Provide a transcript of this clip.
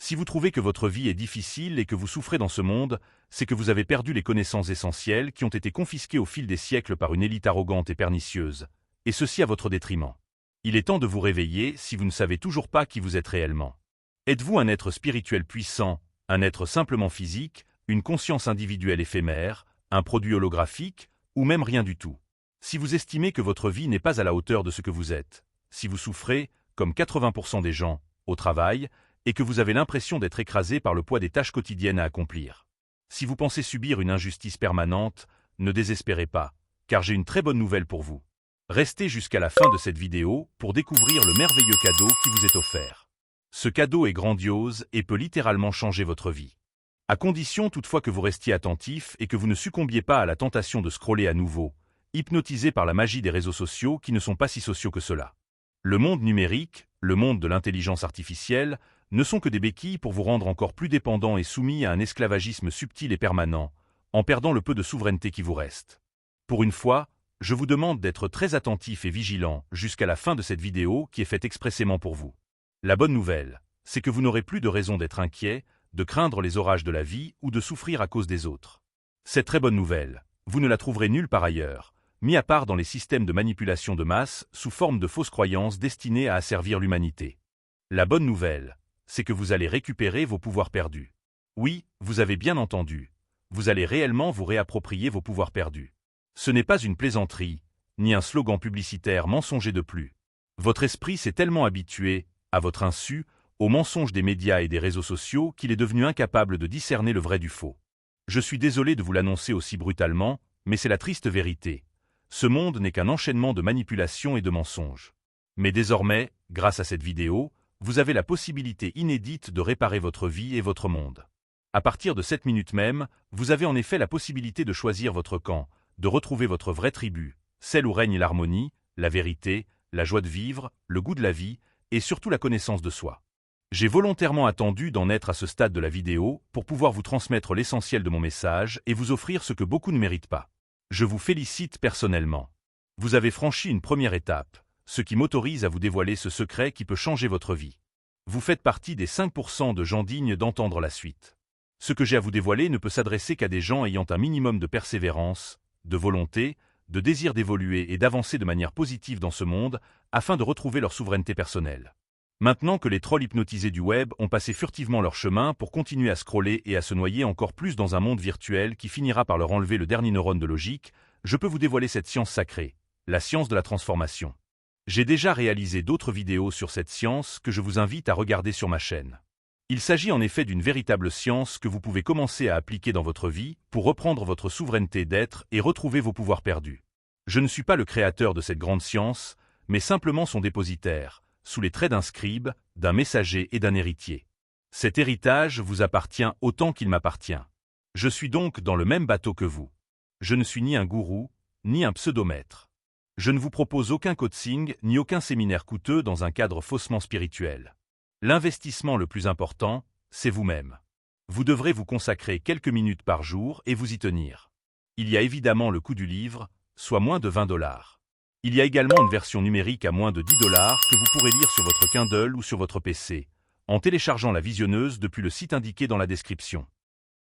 Si vous trouvez que votre vie est difficile et que vous souffrez dans ce monde, c'est que vous avez perdu les connaissances essentielles qui ont été confisquées au fil des siècles par une élite arrogante et pernicieuse, et ceci à votre détriment. Il est temps de vous réveiller si vous ne savez toujours pas qui vous êtes réellement. Êtes-vous un être spirituel puissant, un être simplement physique, une conscience individuelle éphémère, un produit holographique, ou même rien du tout? Si vous estimez que votre vie n'est pas à la hauteur de ce que vous êtes, si vous souffrez, comme 80% des gens, au travail, et que vous avez l'impression d'être écrasé par le poids des tâches quotidiennes à accomplir. Si vous pensez subir une injustice permanente, ne désespérez pas, car j'ai une très bonne nouvelle pour vous. Restez jusqu'à la fin de cette vidéo pour découvrir le merveilleux cadeau qui vous est offert. Ce cadeau est grandiose et peut littéralement changer votre vie. À condition toutefois que vous restiez attentif et que vous ne succombiez pas à la tentation de scroller à nouveau, hypnotisé par la magie des réseaux sociaux qui ne sont pas si sociaux que cela. Le monde numérique, le monde de l'intelligence artificielle, ne sont que des béquilles pour vous rendre encore plus dépendant et soumis à un esclavagisme subtil et permanent, en perdant le peu de souveraineté qui vous reste. Pour une fois, je vous demande d'être très attentif et vigilant jusqu'à la fin de cette vidéo qui est faite expressément pour vous. La bonne nouvelle, c'est que vous n'aurez plus de raison d'être inquiet, de craindre les orages de la vie ou de souffrir à cause des autres. Cette très bonne nouvelle, vous ne la trouverez nulle part ailleurs, mis à part dans les systèmes de manipulation de masse sous forme de fausses croyances destinées à asservir l'humanité. La bonne nouvelle, c'est que vous allez récupérer vos pouvoirs perdus. Oui, vous avez bien entendu, vous allez réellement vous réapproprier vos pouvoirs perdus. Ce n'est pas une plaisanterie, ni un slogan publicitaire mensonger de plus. Votre esprit s'est tellement habitué, à votre insu, aux mensonges des médias et des réseaux sociaux qu'il est devenu incapable de discerner le vrai du faux. Je suis désolé de vous l'annoncer aussi brutalement, mais c'est la triste vérité. Ce monde n'est qu'un enchaînement de manipulations et de mensonges. Mais désormais, grâce à cette vidéo, vous avez la possibilité inédite de réparer votre vie et votre monde. À partir de cette minute même, vous avez en effet la possibilité de choisir votre camp, de retrouver votre vraie tribu, celle où règne l'harmonie, la vérité, la joie de vivre, le goût de la vie, et surtout la connaissance de soi. J'ai volontairement attendu d'en être à ce stade de la vidéo pour pouvoir vous transmettre l'essentiel de mon message et vous offrir ce que beaucoup ne méritent pas. Je vous félicite personnellement. Vous avez franchi une première étape, ce qui m'autorise à vous dévoiler ce secret qui peut changer votre vie. Vous faites partie des 5% de gens dignes d'entendre la suite. Ce que j'ai à vous dévoiler ne peut s'adresser qu'à des gens ayant un minimum de persévérance, de volonté, de désir d'évoluer et d'avancer de manière positive dans ce monde afin de retrouver leur souveraineté personnelle. Maintenant que les trolls hypnotisés du web ont passé furtivement leur chemin pour continuer à scroller et à se noyer encore plus dans un monde virtuel qui finira par leur enlever le dernier neurone de logique, je peux vous dévoiler cette science sacrée, la science de la transformation. J'ai déjà réalisé d'autres vidéos sur cette science que je vous invite à regarder sur ma chaîne. Il s'agit en effet d'une véritable science que vous pouvez commencer à appliquer dans votre vie pour reprendre votre souveraineté d'être et retrouver vos pouvoirs perdus. Je ne suis pas le créateur de cette grande science, mais simplement son dépositaire, sous les traits d'un scribe, d'un messager et d'un héritier. Cet héritage vous appartient autant qu'il m'appartient. Je suis donc dans le même bateau que vous. Je ne suis ni un gourou, ni un pseudomètre. Je ne vous propose aucun coaching ni aucun séminaire coûteux dans un cadre faussement spirituel. L'investissement le plus important, c'est vous-même. Vous devrez vous consacrer quelques minutes par jour et vous y tenir. Il y a évidemment le coût du livre, soit moins de 20 $. Il y a également une version numérique à moins de 10 $ que vous pourrez lire sur votre Kindle ou sur votre PC, en téléchargeant la visionneuse depuis le site indiqué dans la description.